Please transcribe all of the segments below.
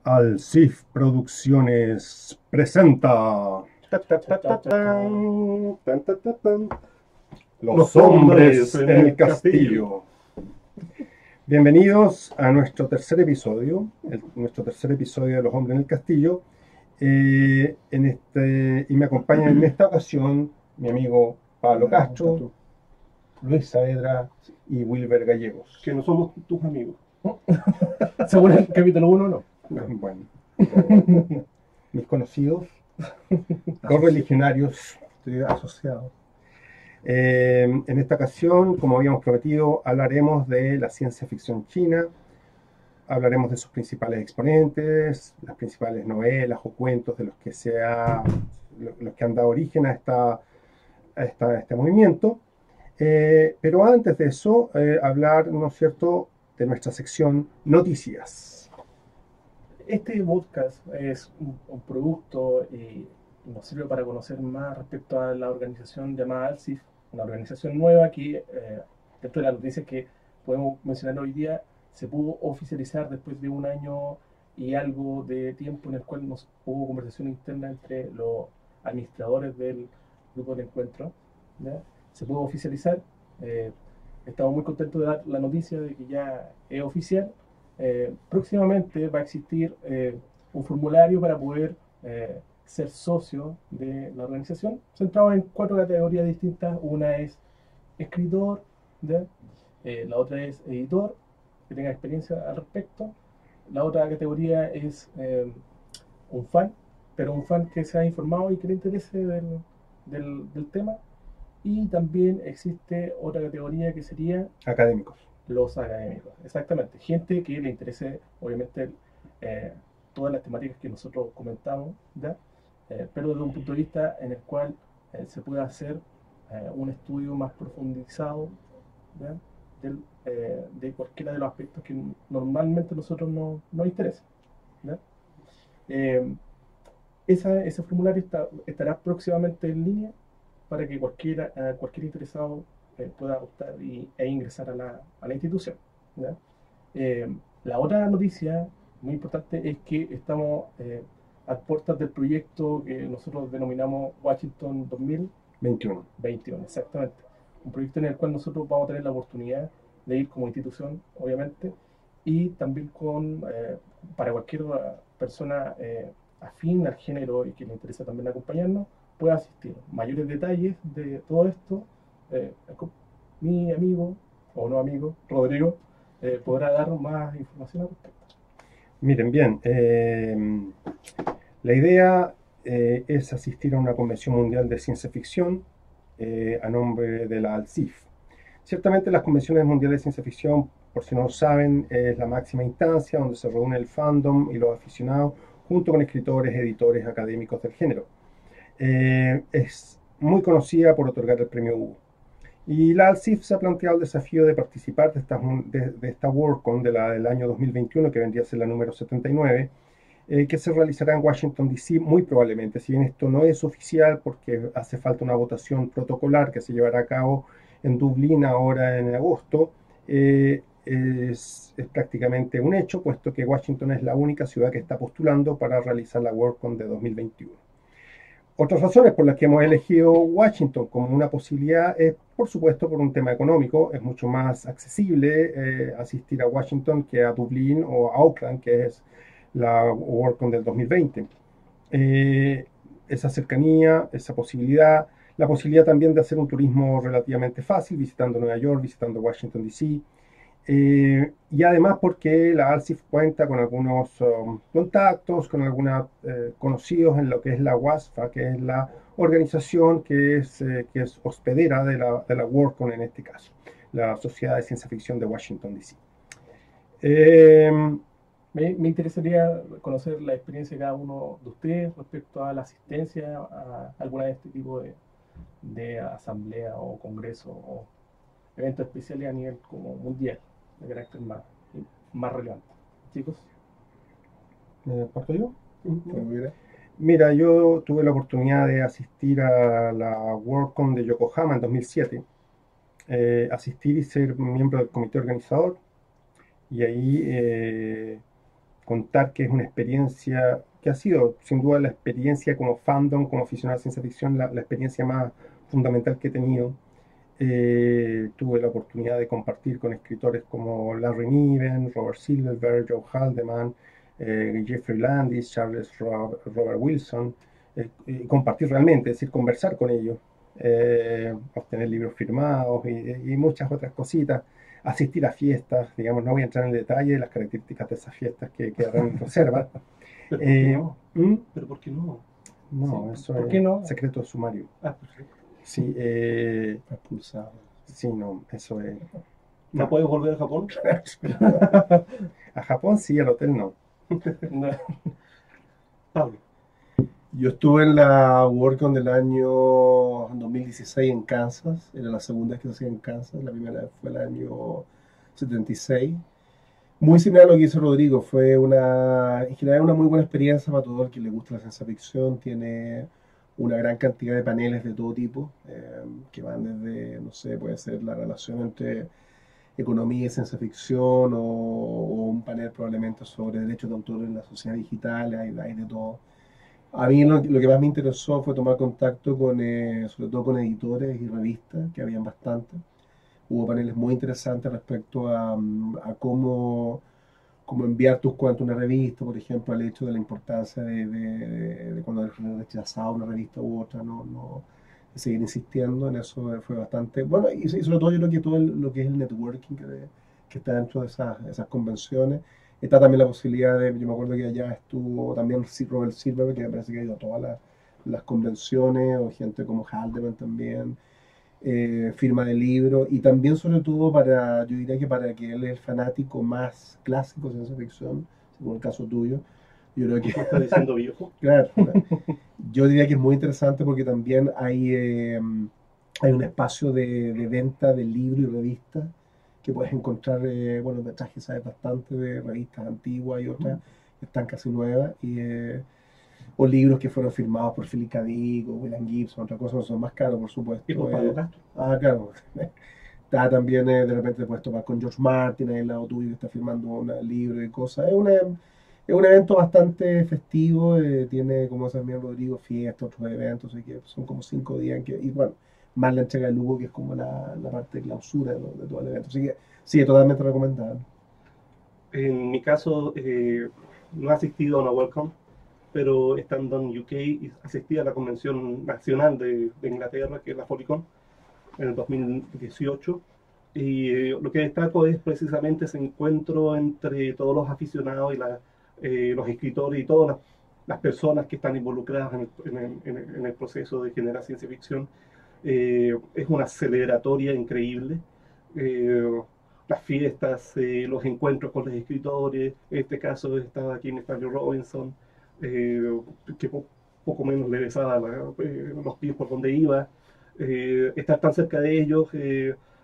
Alcif Producciones presenta Los hombres en el castillo. Bienvenidos a nuestro tercer episodio, nuestro tercer episodio de Los hombres en el castillo. Y me acompañan en esta ocasión mi amigo Pablo Castro, Luis Saavedra y Wilber Gallegos. Que no somos tus amigos. Según el capítulo 1, no. Bueno, mis conocidos, correligionarios, Estoy asociado. en esta ocasión, como habíamos prometido, hablaremos de la ciencia ficción china, hablaremos de sus principales exponentes, las principales novelas o cuentos de los que han dado origen a este movimiento. Pero antes de eso, hablar, ¿no es cierto?, de nuestra sección Noticias. Este podcast es un producto y nos sirve para conocer más respecto a la organización llamada Alcif, una organización nueva que, dentro de las noticias que podemos mencionar hoy día, se pudo oficializar después de un año y algo de tiempo en el cual hubo conversación interna entre los administradores del grupo de encuentro, ¿ya? Se pudo oficializar. Estamos muy contentos de dar la noticia de que ya es oficial. Próximamente va a existir un formulario para poder ser socio de la organización, centrado en 4 categorías distintas. Una es escritor, ¿ya? La otra es editor, que tenga experiencia al respecto. La otra categoría es un fan, pero un fan que se ha informado y que le interese del tema. Y también existe otra categoría que sería Académicos. los académicos, exactamente. Gente que le interese, obviamente, todas las temáticas que nosotros comentamos, ¿ya? Pero desde un punto de vista en el cual se pueda hacer un estudio más profundizado, ¿ya? De cualquiera de los aspectos que normalmente a nosotros nos interesan, ¿ya? Ese formulario estará próximamente en línea para que cualquier interesado pueda optar e ingresar a la institución, ¿ya? La otra noticia muy importante es que estamos a puertas del proyecto que nosotros denominamos Washington 2021, exactamente. Un proyecto en el cual nosotros vamos a tener la oportunidad de ir como institución, obviamente, y también para cualquier persona afín al género y que le interesa también acompañarnos, pueda asistir. Mayores detalles de todo esto, mi amigo, o no amigo, Rodrigo, podrá dar más información al respecto. Miren, bien, la idea es asistir a una convención mundial de ciencia ficción a nombre de la Alcif. Ciertamente las convenciones mundiales de ciencia ficción, por si no lo saben, es la máxima instancia donde se reúne el fandom y los aficionados junto con escritores, editores, académicos del género. Es muy conocida por otorgar el premio Hugo. Y la Alcif se ha planteado el desafío de participar de esta Worldcon del año 2021, que vendría a ser la número 79, que se realizará en Washington, D.C. muy probablemente. Si bien esto no es oficial porque hace falta una votación protocolar que se llevará a cabo en Dublín ahora en agosto, es prácticamente un hecho, puesto que Washington es la única ciudad que está postulando para realizar la Worldcon de 2021. Otras razones por las que hemos elegido Washington como una posibilidad es, por supuesto, por un tema económico. Es mucho más accesible asistir a Washington que a Dublín o a Auckland, que es la Worldcon del 2020. Esa cercanía, esa posibilidad, la posibilidad también de hacer un turismo relativamente fácil, visitando Nueva York, visitando Washington, D.C., y además porque la Alcif cuenta con algunos contactos, con algunos conocidos en lo que es la WASFA, que es la organización que es hospedera de la Worldcon en este caso, la Sociedad de Ciencia Ficción de Washington, D.C. Me interesaría conocer la experiencia de cada uno de ustedes respecto a la asistencia a alguna de este tipo de asamblea o congreso o eventos especiales a nivel como mundial, de carácter más relevante. Chicos. ¿Parto yo? Mira. Mira, yo tuve la oportunidad de asistir a la Worldcon de Yokohama en 2007, asistir y ser miembro del comité organizador, y ahí contar que es una experiencia que ha sido sin duda la experiencia como fandom, como aficionado a ciencia ficción, la experiencia más fundamental que he tenido. Tuve la oportunidad de compartir con escritores como Larry Niven, Robert Silverberg, Joe Haldeman, Jeffrey Landis, Robert Wilson, compartir realmente, es decir, conversar con ellos, obtener libros firmados y muchas otras cositas, asistir a fiestas, digamos, no voy a entrar en detalle de las características de esas fiestas que quedarán en reserva. ¿Pero por qué no? ¿Mm? ¿Pero por qué no? No, Sí, eso ¿por es qué no? secreto de sumario. Ah, perfecto. Sí, Expulsado. sí, no, eso es. ¿No puedes volver a Japón? A Japón sí, al hotel no. No. Pablo. Yo estuve en la WordCon del año 2016 en Kansas. Era la segunda vez que se hacía en Kansas. La primera vez fue el año 76. Muy similar a lo que hizo Rodrigo. Fue en general una muy buena experiencia para todo el que le gusta la ciencia ficción. Tiene una gran cantidad de paneles de todo tipo, que van desde, no sé, puede ser la relación entre economía y ciencia ficción, o un panel probablemente sobre derechos de autor en la sociedad digital. Hay de todo. A mí lo que más me interesó fue tomar contacto con, sobre todo con editores y revistas, que habían bastante. Hubo paneles muy interesantes respecto a cómo enviar tus cuentos a una revista, por ejemplo, al hecho de la importancia de cuando eres rechazado una revista u otra, de seguir insistiendo en eso. Fue bastante bueno, y sobre todo yo creo que todo lo que es el networking que está dentro de esas convenciones. Está también la posibilidad yo me acuerdo que allá estuvo también Robert Silverberg, que me parece que ha ido a todas las convenciones, o gente como Haldeman también, firma de libros, y también sobre todo yo diría que para que él es el fanático más clásico de ciencia ficción, según el caso tuyo, yo creo que... ¿Me estás diciendo viejo? Claro, yo diría que es muy interesante porque también hay un espacio de venta de libros y revistas que puedes encontrar, bueno, metrajes, sabes, bastante de revistas antiguas y otras que están casi nuevas, o libros que fueron firmados por Philip K. Dick o William Gibson, otra cosa, son más caros, por supuesto. Y por Pablo Castro. Claro. Está también, de repente te puedes tomar con George Martin ahí al lado tuyo que está firmando un libro y cosas. Es un evento bastante festivo, tiene, como también Rodrigo, fiestas, otros eventos, así que son como 5 días, y bueno, más la entrega de Lugo, que es como la parte de clausura de todo el evento. Así que sí, totalmente recomendable. En mi caso, no he asistido a una Welcome, pero estando en UK asistí a la Convención Nacional de Inglaterra, que es la Folicon, en el 2018. Y lo que destaco es precisamente ese encuentro entre todos los aficionados y los escritores y todas las personas que están involucradas en el proceso de generar ciencia ficción. Es una celebratoria increíble. Las fiestas, los encuentros con los escritores, en este caso estaba aquí en Stanley Robinson, que poco menos le besaba los pies por donde iba. Estar tan cerca de ellos,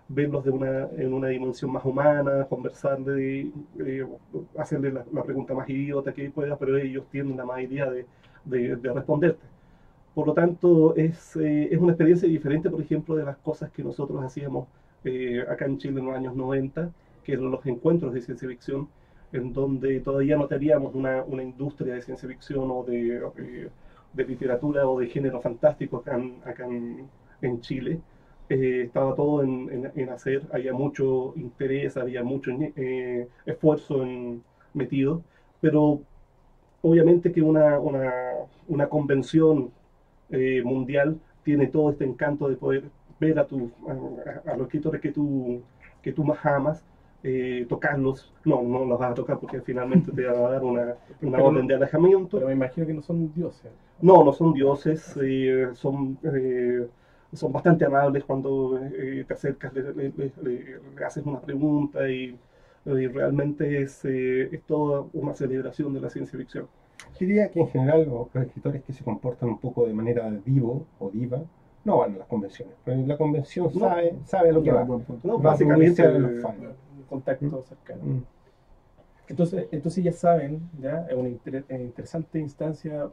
verlos en una dimensión más humana, conversarle, hacerle la pregunta más idiota que pueda, pero ellos tienen la amabilidad de responderte. Por lo tanto, es una experiencia diferente, por ejemplo, de las cosas que nosotros hacíamos acá en Chile en los años 90, que eran los encuentros de ciencia ficción, en donde todavía no teníamos una industria de ciencia ficción o de literatura o de género fantástico acá en Chile. Estaba todo en hacer, había mucho interés, había mucho esfuerzo metido, pero obviamente que una convención mundial tiene todo este encanto de poder ver a los escritores que tú más amas, tocarlos. No los vas a tocar porque finalmente te va a dar una orden de alejamiento. Pero me imagino que no son dioses. No son dioses, son bastante amables cuando te acercas, le haces una pregunta y realmente es toda una celebración de la ciencia ficción. Diría que en general los escritores que se comportan un poco de manera divo o diva no van a las convenciones. Pero la convención sabe a lo que va. No, Va a básicamente reunirse a los fans. Un contacto cercano. Mm. Entonces ya saben, ya es una interesante instancia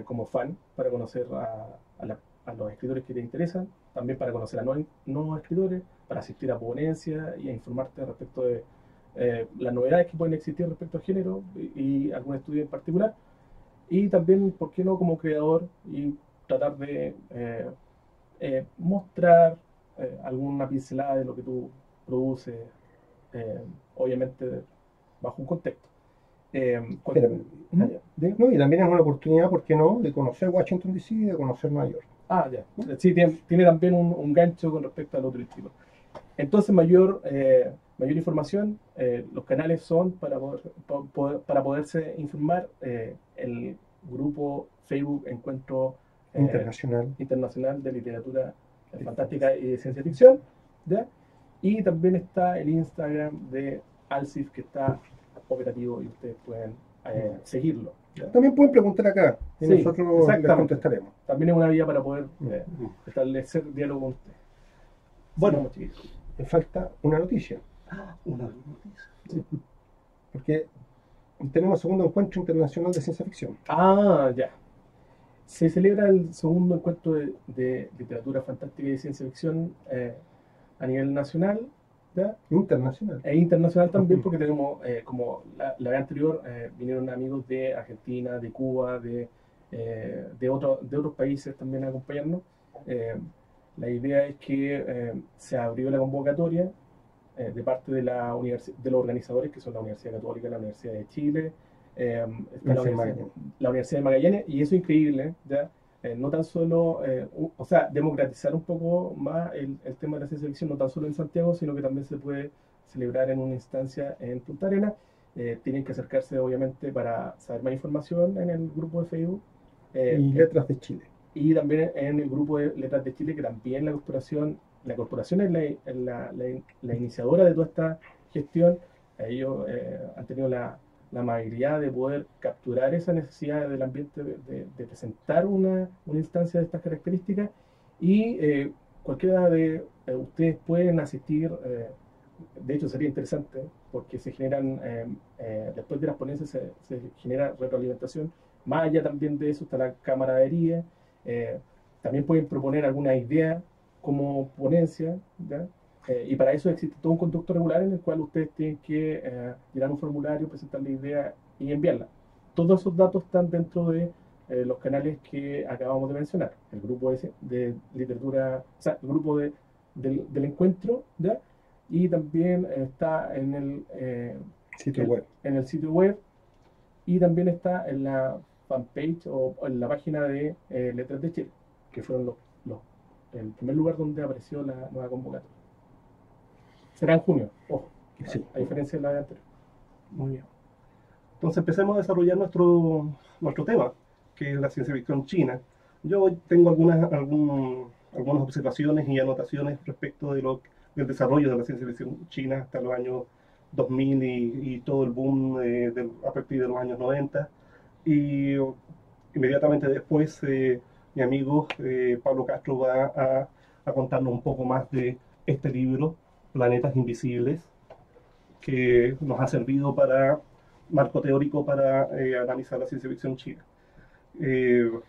como fan para conocer a los escritores que te interesan, también para conocer a nuevos escritores, para asistir a ponencias y a informarte respecto de las novedades que pueden existir respecto al género y algún estudio en particular. Y también, ¿por qué no como creador y tratar de mostrar alguna pincelada de lo que tú produces, obviamente bajo un contexto. Espera, no, y también es una oportunidad, ¿por qué no?, de conocer Washington DC y de conocer Nueva York. Ya. Sí, tiene también un gancho con respecto a lo turístico. Entonces, mayor información, los canales son para poderse informar, el grupo Facebook Encuentro Internacional de Literatura Fantástica y de Ciencia Ficción, ¿ya? Y también está el Instagram de Alcif, que está operativo y ustedes pueden seguirlo, ¿ya? También pueden preguntar acá y Sí, nosotros les contestaremos. También es una vía para poder establecer diálogo con ustedes. Bueno, me falta una noticia. Una noticia. Sí. Porque tenemos segundo encuentro internacional de ciencia ficción. Ya. Se celebra el segundo encuentro de literatura fantástica y de ciencia ficción a nivel nacional, ¿ya? Internacional. E internacional también, porque tenemos, como la vez anterior, vinieron amigos de Argentina, de Cuba, de otros países también a acompañarnos. La idea es que se abrió la convocatoria de parte de los organizadores, que son la Universidad Católica, la Universidad de Chile, está la Universidad de Magallanes, y eso es increíble, ¿ya? No tan solo, democratizar un poco más el tema de la ciencia ficción, no tan solo en Santiago, sino que también se puede celebrar en una instancia en Punta Arenas. Tienen que acercarse, obviamente, para saber más información en el grupo de Facebook. Y Letras de Chile. Y también en el grupo de Letras de Chile, que también la corporación es la iniciadora de toda esta gestión. Ellos han tenido la amabilidad de poder capturar esa necesidad del ambiente de presentar una instancia de estas características, y cualquiera de ustedes pueden asistir. De hecho, sería interesante porque se generan, después de las ponencias se genera retroalimentación. Más allá también de eso está la camaradería. También pueden proponer alguna idea como ponencia, ¿ya? Y para eso existe todo un conducto regular en el cual ustedes tienen que llenar un formulario, presentar la idea y enviarla. Todos esos datos están dentro de los canales que acabamos de mencionar. El grupo de literatura, o sea, el grupo del encuentro, ¿ya? Y también está en el sitio web. En el sitio web, y también está en la fanpage o en la página de Letras de Chile, que fueron el primer lugar donde apareció la nueva convocatoria. Será en junio, ojo, sí, a diferencia de la de anterior. Muy bien. Entonces empecemos a desarrollar nuestro tema, que es la ciencia ficción china. Yo tengo algunas observaciones y anotaciones respecto del desarrollo de la ciencia ficción china hasta los años 2000 y todo el boom a partir de los años 90. Y inmediatamente después mi amigo Pablo Castro va a contarnos un poco más de este libro, Planetas Invisibles, que nos ha servido para marco teórico para analizar la ciencia ficción china. En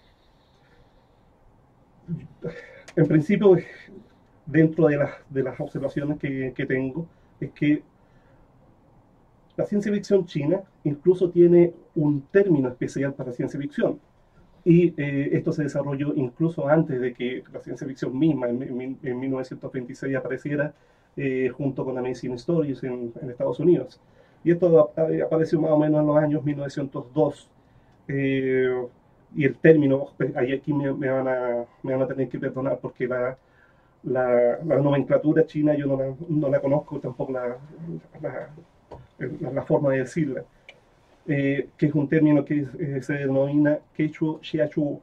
principio, dentro de las observaciones que tengo, es que la ciencia ficción china incluso tiene un término especial para ciencia ficción. Y esto se desarrolló incluso antes de que la ciencia ficción misma, en 1926, apareciera junto con Amazing Stories en Estados Unidos. Y esto apareció más o menos en los años 1902. Y el término, aquí me van a tener que perdonar porque la nomenclatura china yo no la conozco, tampoco la forma de decirla. Que es un término que se denomina Quechua Xiachu,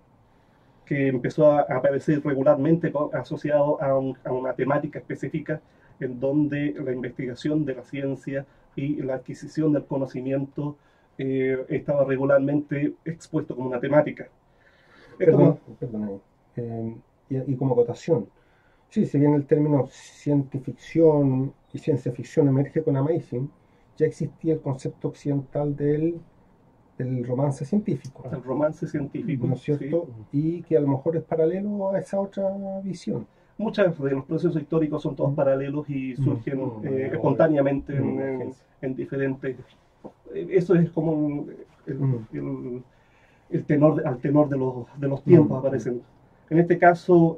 que empezó a aparecer regularmente asociado a una temática específica en donde la investigación de la ciencia y la adquisición del conocimiento estaba regularmente expuesto como una temática. Perdón, y como acotación, sí, si bien el término cientificción y ciencia ficción emerge con Amazing, ya existía el concepto occidental del romance científico. El romance científico, ¿no es cierto? Sí. Y que a lo mejor es paralelo a esa otra visión. muchos de los procesos históricos son todos paralelos y surgen espontáneamente en diferentes... Eso es como el tenor, al tenor de los tiempos aparecen. En este caso,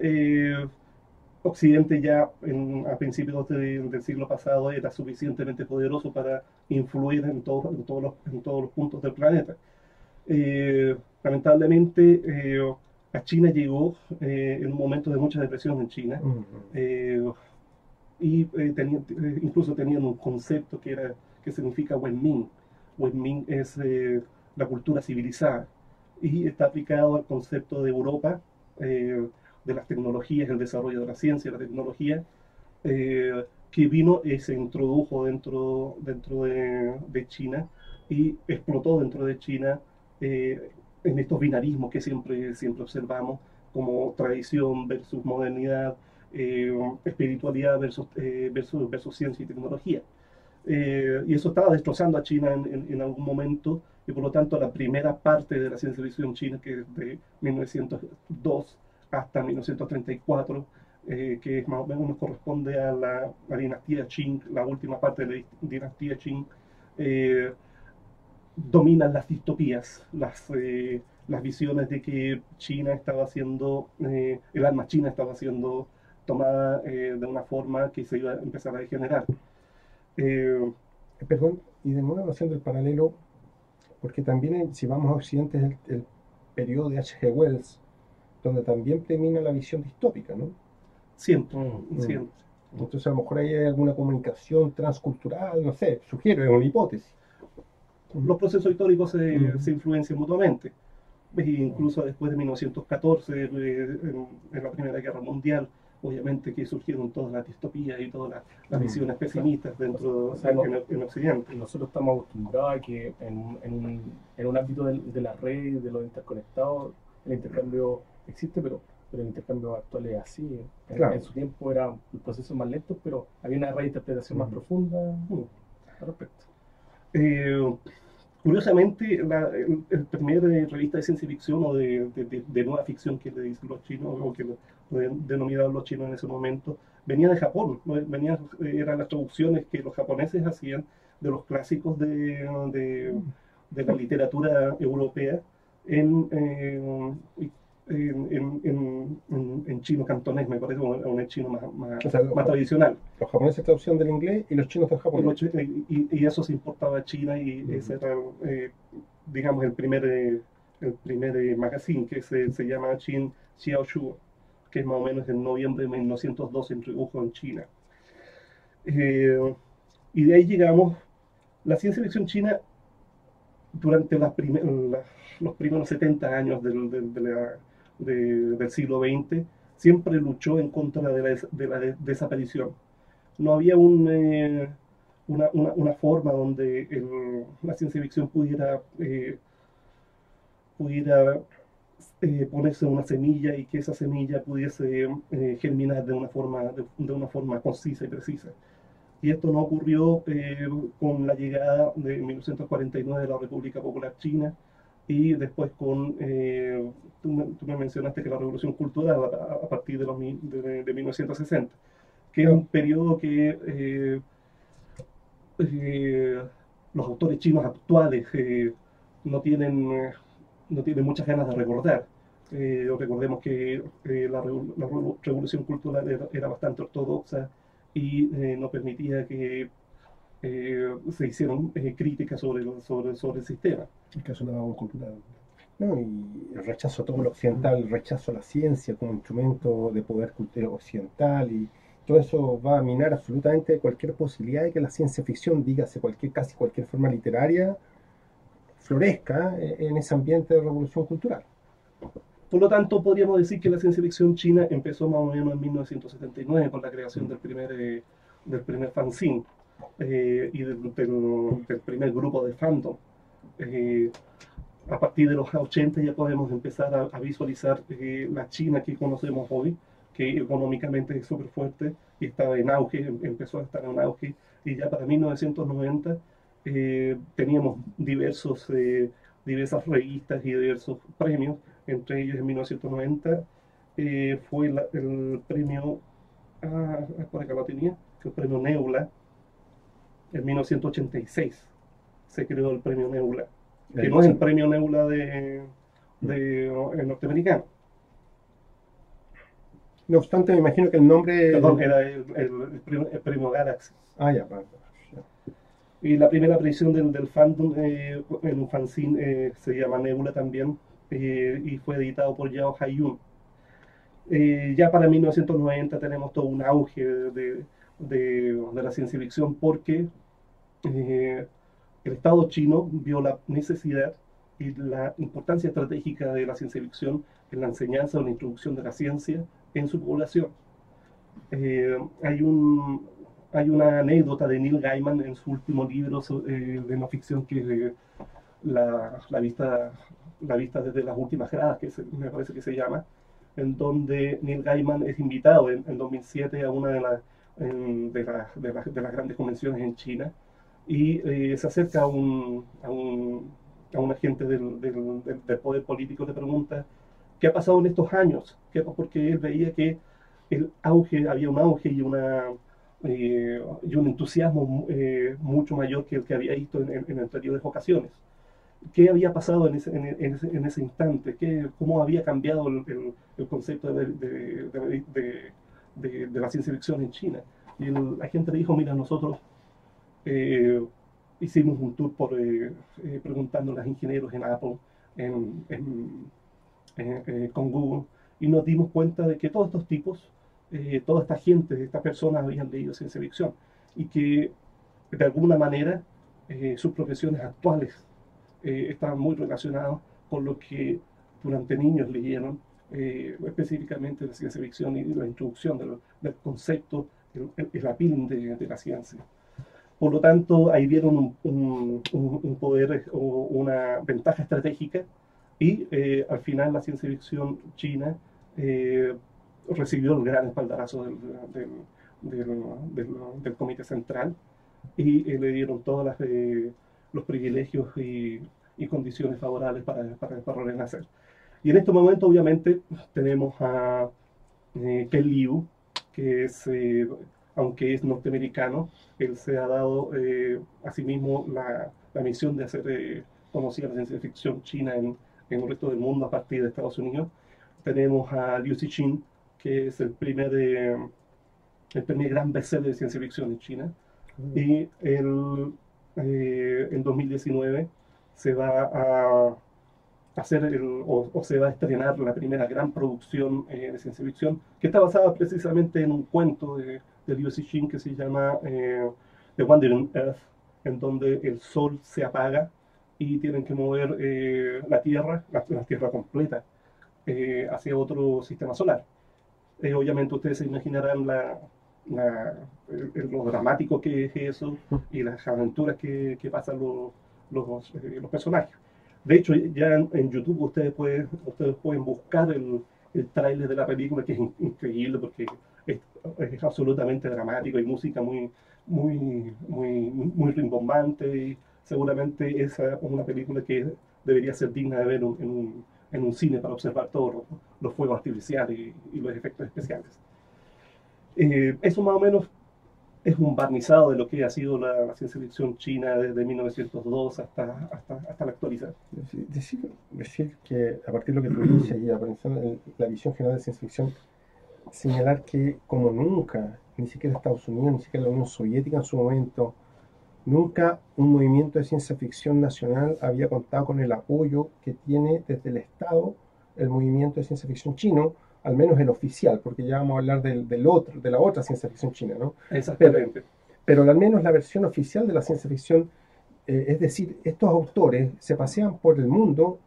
Occidente ya a principios del siglo pasado era suficientemente poderoso para influir en todos los puntos del planeta. Lamentablemente, a China llegó en un momento de mucha depresión en China, incluso tenían un concepto que significa Wenming. Wenming es la cultura civilizada y está aplicado al concepto de Europa, de las tecnologías, el desarrollo de la ciencia, la tecnología, que vino y se introdujo dentro de China y explotó dentro de China en estos binarismos que siempre observamos, como tradición versus modernidad, espiritualidad versus ciencia y tecnología. Y eso estaba destrozando a China en algún momento, y por lo tanto la primera parte de la ciencia ficción china, que es de 1902 hasta 1934, que más o menos corresponde a la dinastía Qing, la última parte de la dinastía Qing, dominan las distopías, las visiones de que China estaba siendo, el alma china estaba siendo tomada de una forma que se iba a empezar a degenerar. Perdón, y de nuevo haciendo el paralelo, porque también si vamos a Occidente es el periodo de H.G. Wells, donde también predomina la visión distópica, ¿no? Siempre, siempre. Entonces a lo mejor hay alguna comunicación transcultural, no sé, sugiero, es una hipótesis. Los procesos históricos se influencian mutuamente. Incluso después de 1914, en la Primera Guerra Mundial, obviamente que surgieron todas las distopías y todas las visiones pesimistas dentro en Occidente. Nosotros estamos acostumbrados a que en un ámbito de la red, de los interconectados, el intercambio existe, pero el intercambio actual es así. Claro. En su tiempo eran procesos más lentos, pero había una reinterpretación más profunda al respecto. Curiosamente, el primer revista de ciencia ficción o de nueva ficción que le dicen los chinos, o que lo denominaron los chinos en ese momento, venía de Japón. Eran las traducciones que los japoneses hacían de los clásicos de la literatura europea en chino cantonés, me parece, o en chino más, o sea, más tradicional. Los japoneses traducían del inglés y los chinos del japonés. Y eso se importaba a China, y ese era, digamos, el primer magazine, que se llama Qin Xiaoshu, que es más o menos en noviembre de 1902, se introdujo en China. Y de ahí llegamos, la ciencia ficción china, durante los primeros 70 años del siglo XX, siempre luchó en contra de la desaparición. No había una forma donde la ciencia ficción pudiera ponerse una semilla y que esa semilla pudiese germinar de una forma concisa y precisa. Y esto no ocurrió con la llegada de 1949 de la República Popular China, y después tú me mencionaste que la Revolución Cultural a partir de 1960, que es un periodo que los autores chinos actuales no tienen muchas ganas de recordar. Recordemos que la Revolución Cultural era bastante ortodoxa y no permitía que se hicieran críticas sobre el sistema. El caso de la vagón cultural. No, y el rechazo a todo lo occidental, el rechazo a la ciencia como instrumento de poder occidental, y todo eso va a minar absolutamente cualquier posibilidad de que la ciencia ficción, dígase casi cualquier forma literaria, florezca en ese ambiente de revolución cultural. Por lo tanto, podríamos decir que la ciencia ficción china empezó más o menos en 1979 con la creación del primer fanzine y del primer grupo de fandom. A partir de los 80 ya podemos empezar a visualizar la China que conocemos hoy, que económicamente es súper fuerte y estaba en auge, empezó a estar en auge, y ya para 1990 teníamos diversas revistas y diversos premios. Entre ellos, en 1990 fue el premio por acá lo tenía, el premio Nebula, en 1986 se creó el premio Nebula, que no es el premio Nebula el norteamericano. No obstante, me imagino que el nombre... Perdón, era el premio Galaxy. Ya. Y la primera aparición del fandom en un fanzine se llama Nebula también, y fue editado por Yao Haiyun. Ya para 1990 tenemos todo un auge de la ciencia ficción porque el Estado chino vio la necesidad y la importancia estratégica de la ciencia ficción en la enseñanza o la introducción de la ciencia en su población. Hay una anécdota de Neil Gaiman en su último libro de no ficción, que es la vista desde las últimas gradas, me parece que se llama, en donde Neil Gaiman es invitado en 2007 a una de las grandes convenciones en China, y se acerca a un agente del poder político, le pregunta qué ha pasado en estos años, porque él veía que había un auge y un entusiasmo mucho mayor que el que había visto en anteriores ocasiones. ¿Qué había pasado en ese instante? ¿Cómo había cambiado el concepto de la ciencia ficción en China? Y la gente le dijo, mira, nosotros hicimos un tour preguntando a los ingenieros en Apple, con Google, y nos dimos cuenta de que todos estos tipos, toda esta gente, estas personas habían leído ciencia ficción, y que de alguna manera sus profesiones actuales estaban muy relacionados con lo que durante niños leyeron, específicamente de ciencia ficción y la introducción del concepto, el appealing de la ciencia. Por lo tanto, ahí vieron un poder o una ventaja estratégica, y al final la ciencia ficción china recibió el gran espaldarazo del Comité Central, y le dieron todos los privilegios y condiciones favorables para renacer. Y en este momento, obviamente, tenemos a Ken Liu, que es, aunque es norteamericano, él se ha dado a sí mismo la misión de hacer conocida la ciencia ficción china en el resto del mundo a partir de Estados Unidos. Tenemos a Liu Cixin, que es el primer gran bestseller de ciencia ficción en China. Y en 2019 se va a hacer se va a estrenar la primera gran producción de ciencia ficción, que está basada precisamente en un cuento de Liu Cixin que se llama The Wandering Earth, en donde el sol se apaga y tienen que mover la Tierra completa, hacia otro sistema solar. Obviamente ustedes se imaginarán lo dramático que es eso, y las aventuras que pasan los personajes. De hecho, ya en YouTube ustedes pueden buscar el tráiler de la película, que es increíble porque es absolutamente dramático, y música muy rimbombante, y seguramente es una película que debería ser digna de ver en un cine para observar todos los fuegos artificiales y los efectos especiales. Eso más o menos es un barnizado de lo que ha sido la ciencia ficción china desde 1902 hasta la actualidad. Decir que a partir de lo que tú dices y aprendiendo la visión general de ciencia ficción, señalar que como nunca, ni siquiera Estados Unidos, ni siquiera la Unión Soviética en su momento, nunca un movimiento de ciencia ficción nacional había contado con el apoyo que tiene desde el Estado el movimiento de ciencia ficción chino, al menos el oficial, porque ya vamos a hablar de la otra ciencia ficción china, ¿no? Exactamente. Pero al menos la versión oficial de la ciencia ficción, es decir, estos autores se pasean por el mundo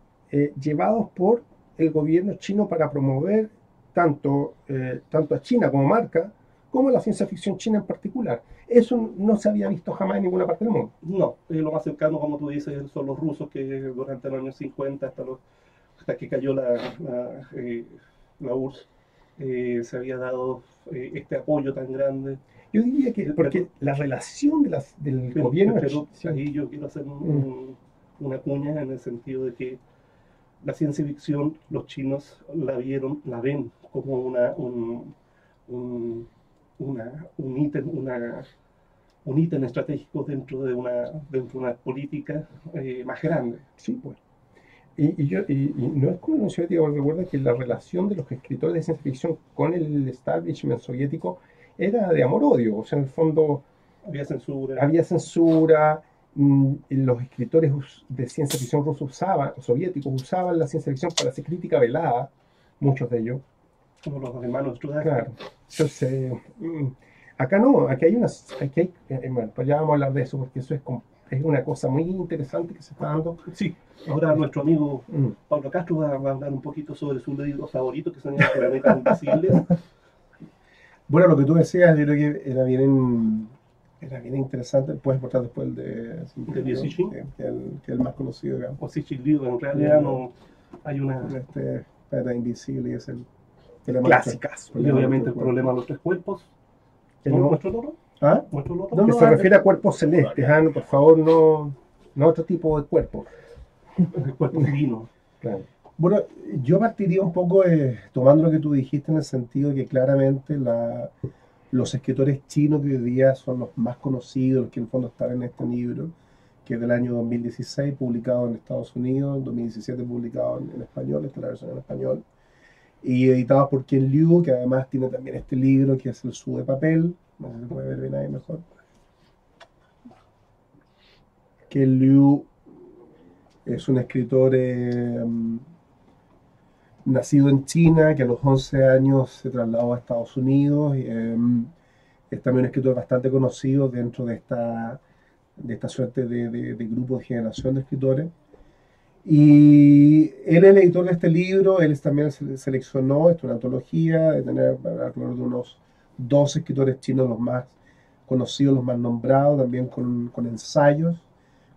llevados por el gobierno chino para promover tanto a China como marca, como la ciencia ficción china en particular. Eso no se había visto jamás en ninguna parte del mundo. No, lo más cercano, como tú dices, son los rusos, que durante los años 50, hasta que cayó la URSS, se había dado este apoyo tan grande. Yo diría que porque la relación del gobierno... Pero ahí yo quiero hacer una cuña en el sentido de que la ciencia ficción, los chinos la ven como un ítem estratégico dentro de una política más grande. Sí, pues. Y no es como la Unión Soviética, porque recuerda que la relación de los escritores de ciencia ficción con el establishment soviético era de amor-odio. O sea, en el fondo Había censura. había censura. Los escritores de ciencia ficción rusos soviéticos usaban la ciencia ficción para hacer crítica velada, muchos de ellos. Como los hermanos Trudeau. Claro. Entonces, acá no, bueno, pues ya vamos a hablar de eso, porque eso es una cosa muy interesante que se está dando. Sí, ahora nuestro amigo Pablo Castro va a hablar un poquito sobre su libro favorito, que son Los Planetas Invisibles. Bueno, lo que tú decías, yo creo que era bien interesante. Puedes mostrar después el de Liu Cixin, que es el más conocido, digamos. o Cixin Liu, en realidad no hay una... Planeta Invisible es el Clásicas. Y obviamente el problema de los tres cuerpos. ¿Nuestro loro? ¿Ah? ¿Nuestro loro? Que se refiere a cuerpos celestes, ¿ah? No, por favor, no otro tipo de cuerpo. El cuerpo divino. Claro. Bueno, yo partiría un poco tomando lo que tú dijiste, en el sentido de que claramente los escritores chinos que hoy día son los más conocidos, los que en el fondo están en este libro, que es del año 2016, publicado en Estados Unidos, en 2017 publicado en español, esta es la versión en español, y editado por Ken Liu, que además tiene también este libro que es El Su de Papel, no sé si se puede ver bien ahí mejor. Ken Liu es un escritor nacido en China, que a los 11 años se trasladó a Estados Unidos. Es también un escritor bastante conocido dentro de esta suerte de grupo de generación de escritores. Y él es el editor de este libro. Él también seleccionó, esto es una antología, de tener alrededor de unos 12 escritores chinos, los más conocidos, los más nombrados, también con ensayos,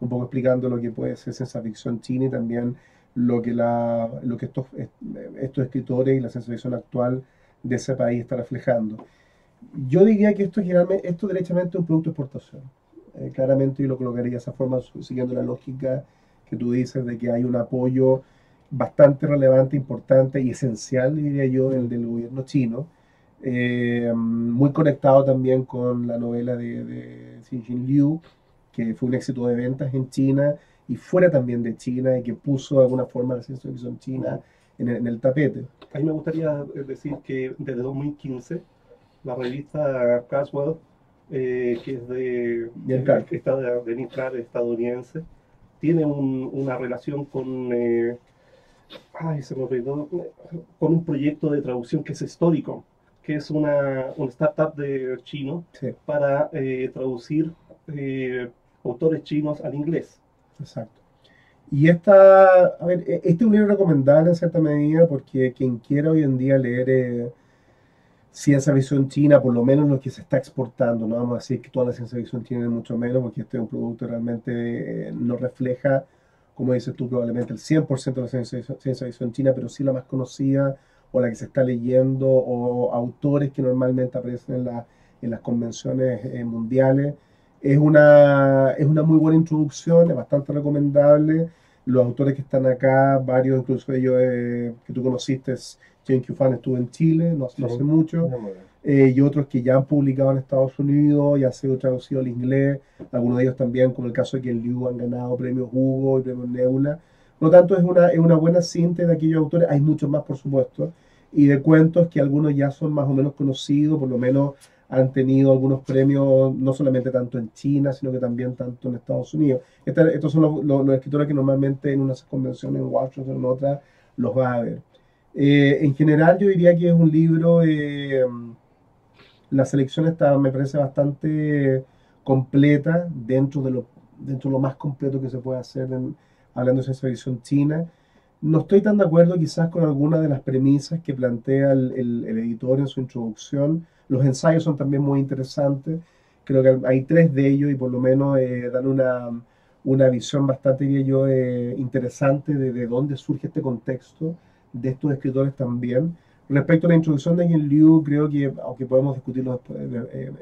un poco explicando lo que puede ser ciencia ficción china y también lo que estos escritores y la ciencia ficción actual de ese país está reflejando. Yo diría que esto derechamente es un producto de exportación. Claramente yo lo colocaría de esa forma, siguiendo la lógica que tú dices de que hay un apoyo bastante relevante, importante y esencial, diría yo, del gobierno chino, muy conectado también con la novela de Cixin Liu, que fue un éxito de ventas en China y fuera también de China, y que puso de alguna forma la ciencia ficción china en el tapete. A mí me gustaría decir que desde 2015 la revista Caswell, que es de Nick Clark, estadounidense, tiene una relación con se me olvidó, con un proyecto de traducción que es Storicon, que es un startup de chino, Sí. para traducir autores chinos al inglés. Exacto. Y este es un libro recomendable en cierta medida, porque quien quiera hoy en día leer ciencia ficción china, por lo menos lo que se está exportando, no vamos a decir que toda la ciencia ficción china es mucho menos, porque este es un producto que realmente no refleja, como dices tú, probablemente el 100% de la ciencia ficción china, pero sí la más conocida o la que se está leyendo, o autores que normalmente aparecen en las convenciones mundiales. Es una muy buena introducción, es bastante recomendable. Los autores que están acá, varios incluso ellos que tú conociste, Chen Qiufan estuvo en Chile no hace mucho, y otros que ya han publicado en Estados Unidos y han sido traducidos al inglés, algunos de ellos también, como el caso de Ken Liu, han ganado premios Hugo y premios Nebula. Por lo tanto, es una buena síntesis de aquellos autores. Hay muchos más, por supuesto, y de cuentos que algunos ya son más o menos conocidos, por lo menos han tenido algunos premios, no solamente tanto en China, sino que también tanto en Estados Unidos. Estos son los escritores que normalmente en unas convenciones en Washington o en otras los vas a ver. En general yo diría que es un libro, la selección me parece bastante completa dentro de lo más completo que se puede hacer hablando de ciencia ficción china. No estoy tan de acuerdo quizás con algunas de las premisas que plantea el editor en su introducción. Los ensayos son también muy interesantes. Creo que hay 3 de ellos y por lo menos dan una visión bastante, diría yo, interesante de dónde surge este contexto de estos escritores también. Respecto a la introducción de Ken Liu, creo que, aunque podemos discutirlo después en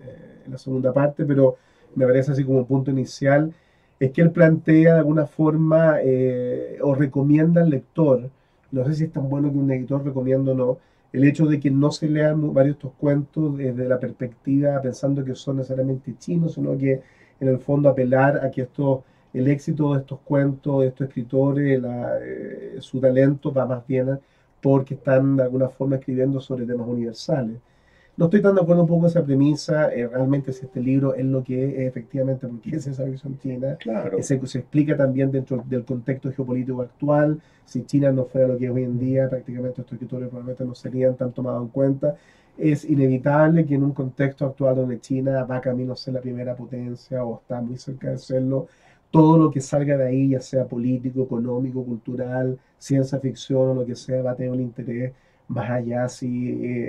la segunda parte, pero me parece así como un punto inicial, es que él plantea de alguna forma o recomienda al lector, no sé si es tan bueno que un editor recomienda o no, el hecho de que no se lean varios de estos cuentos desde la perspectiva pensando que son necesariamente chinos, sino que en el fondo apelar a que el éxito de estos cuentos, de estos escritores, su talento va más bien porque están de alguna forma escribiendo sobre temas universales. No estoy tan de acuerdo un poco con esa premisa. Realmente si este libro es lo que es efectivamente porque es esa visión china. Claro. Se explica también dentro del contexto geopolítico actual. Si China no fuera lo que es hoy en día, prácticamente estos escritores probablemente no serían tan tomados en cuenta. Es inevitable que en un contexto actual donde China va camino a ser la primera potencia o está muy cerca de serlo, todo lo que salga de ahí, ya sea político, económico, cultural, ciencia ficción o lo que sea, va a tener un interés más allá si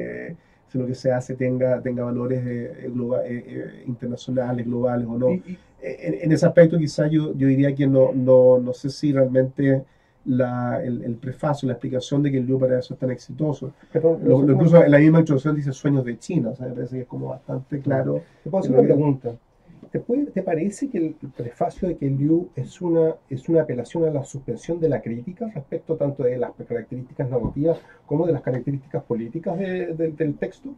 lo que se hace tenga valores internacionales, globales o no. En ese aspecto quizás yo diría que no sé si realmente el prefacio, la explicación de que el libro para eso es tan exitoso. Pero, incluso en la misma introducción dice Sueños de China, o sea, me parece que es como bastante claro. Te puedo hacer una pregunta. ¿Te parece que el prefacio de que Liu es una apelación a la suspensión de la crítica respecto tanto de las características narrativas como de las características políticas del texto?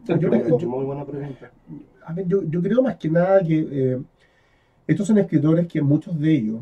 Muy buena pregunta. A ver, yo creo más que nada que estos son escritores que muchos de ellos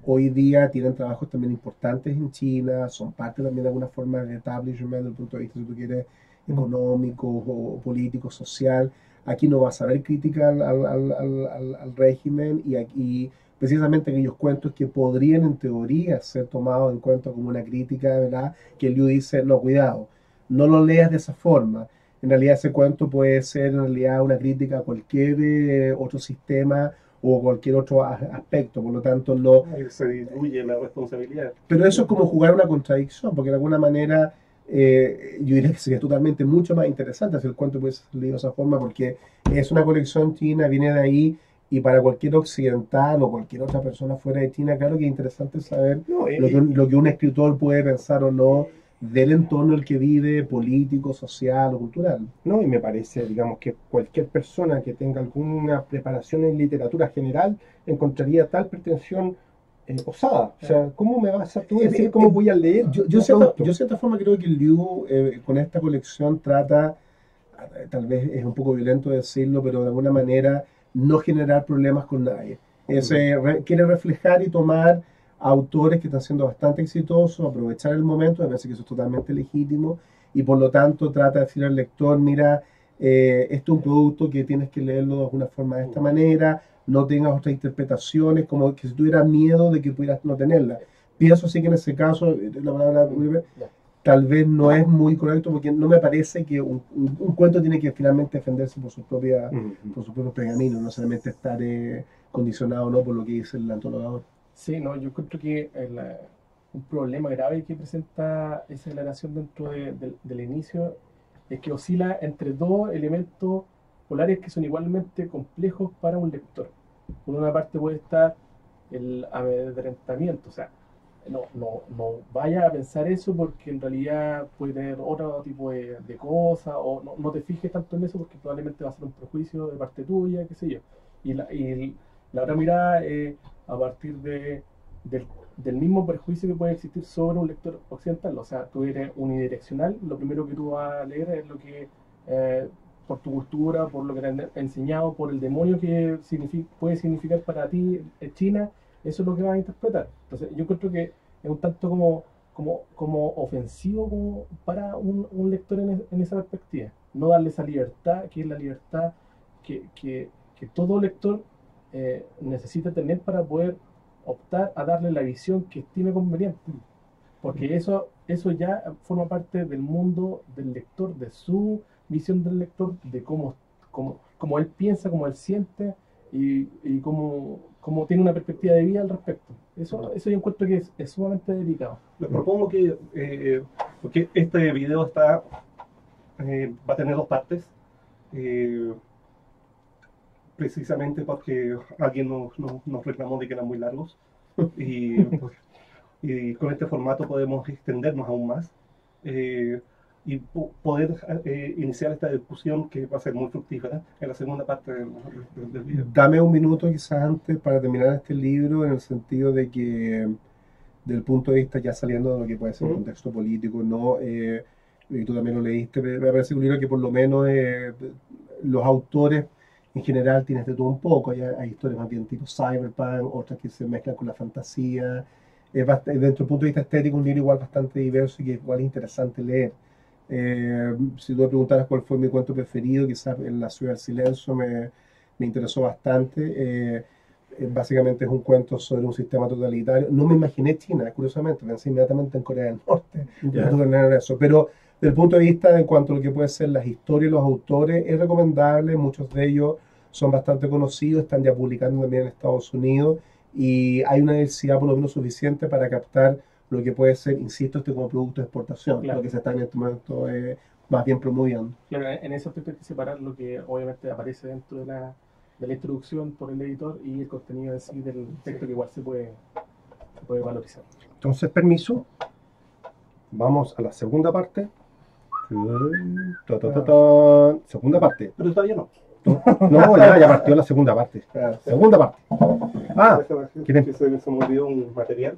hoy día tienen trabajos también importantes en China, son parte también de alguna forma del establishment desde el punto de vista, si tú quieres, económico o político, social. Aquí no vas a ver crítica al régimen y aquí precisamente aquellos cuentos que podrían en teoría ser tomados en cuenta como una crítica, ¿verdad? Que Liu dice, no, cuidado, no lo leas de esa forma. En realidad ese cuento puede ser en realidad una crítica a cualquier otro sistema o cualquier otro aspecto, por lo tanto no... Se diluye la responsabilidad. Pero eso es como jugar una contradicción, porque de alguna manera yo diría que sería totalmente mucho más interesante si el cuento pudiese ser leído de esa forma, porque es una colección china, viene de ahí, y para cualquier occidental o cualquier otra persona fuera de China, claro que es interesante saber lo que un escritor puede pensar o no del entorno en el que vive, político, social o cultural. No, y me parece, digamos, que cualquier persona que tenga alguna preparación en literatura general encontraría tal pretensión osada. O sea, ¿cómo me vas a tú decir cómo voy a leer? Yo de cierta forma creo que Liu con esta colección trata, tal vez es un poco violento decirlo, pero de alguna manera no generar problemas con nadie. Quiere reflejar y tomar autores que están siendo bastante exitosos, aprovechar el momento, me parece que eso es totalmente legítimo, y por lo tanto trata de decir al lector, mira, esto es un producto que tienes que leerlo de alguna forma de esta manera, no tengas otras interpretaciones, como que si tuvieras miedo de que pudieras no tenerla. Pienso sí que en ese caso, la palabra tal vez no es muy correcto, porque no me parece que un cuento tiene que finalmente defenderse por sus propios pergaminos, no solamente estar condicionado no por lo que dice el antologador. Sí, no, yo creo que un problema grave que presenta esa declaración dentro del inicio es que oscila entre dos elementos polares que son igualmente complejos para un lector. Por una parte puede estar el amedrentamiento, o sea, no vaya a pensar eso porque en realidad puede tener otro tipo de cosas, o no te fijes tanto en eso porque probablemente va a ser un prejuicio de parte tuya, qué sé yo. Y la otra mirada a partir del mismo prejuicio que puede existir sobre un lector occidental. O sea, tú eres unidireccional, lo primero que tú vas a leer es lo que, por tu cultura, por lo que te han enseñado, por el demonio que puede significar para ti China, eso es lo que vas a interpretar. Entonces, yo creo que es un tanto como ofensivo para un lector en esa perspectiva. No darle esa libertad, que es la libertad que todo lector necesita tener para poder optar a darle la visión que estime conveniente, porque eso ya forma parte del mundo del lector, de su visión del lector, de cómo él piensa, cómo él siente y cómo tiene una perspectiva de vida al respecto. Eso yo encuentro que es sumamente delicado. Les propongo que porque este video va a tener dos partes, precisamente porque alguien nos reclamó de que eran muy largos y con este formato podemos extendernos aún más y poder iniciar esta discusión que va a ser muy fructífera en la segunda parte del video. Dame un minuto quizás antes para terminar este libro, en el sentido de que del punto de vista ya saliendo de lo que puede ser el contexto político, ¿no? y tú también lo leíste, me parece un libro que por lo menos los autores en general tienen de todo un poco. Hay historias más bien tipo cyberpunk, otras que se mezclan con la fantasía. Dentro del punto de vista estético, un libro igual bastante diverso y que igual es interesante leer. Si tú me preguntaras cuál fue mi cuento preferido, quizás en La Ciudad del Silencio me interesó bastante. Básicamente es un cuento sobre un sistema totalitario. No me imaginé China, curiosamente, pensé inmediatamente en Corea del Norte. Ya. Eso. Pero desde el punto de vista en cuanto a lo que pueden ser las historias y los autores, es recomendable. Muchos de ellos son bastante conocidos, están ya publicando también en Estados Unidos y hay una diversidad por lo menos suficiente para captar lo que puede ser, insisto, como producto de exportación, Claro. lo que se está en este momento más bien promoviendo. Claro, en ese aspecto hay que separar lo que obviamente aparece dentro de la introducción por el editor y el contenido en sí del texto que igual se puede valorizar. Entonces, permiso, vamos a la segunda parte. Segunda parte. Pero todavía no. No, ya partió la segunda parte. Claro. Segunda parte. Ah, ¿quieren? Se me olvidó un material.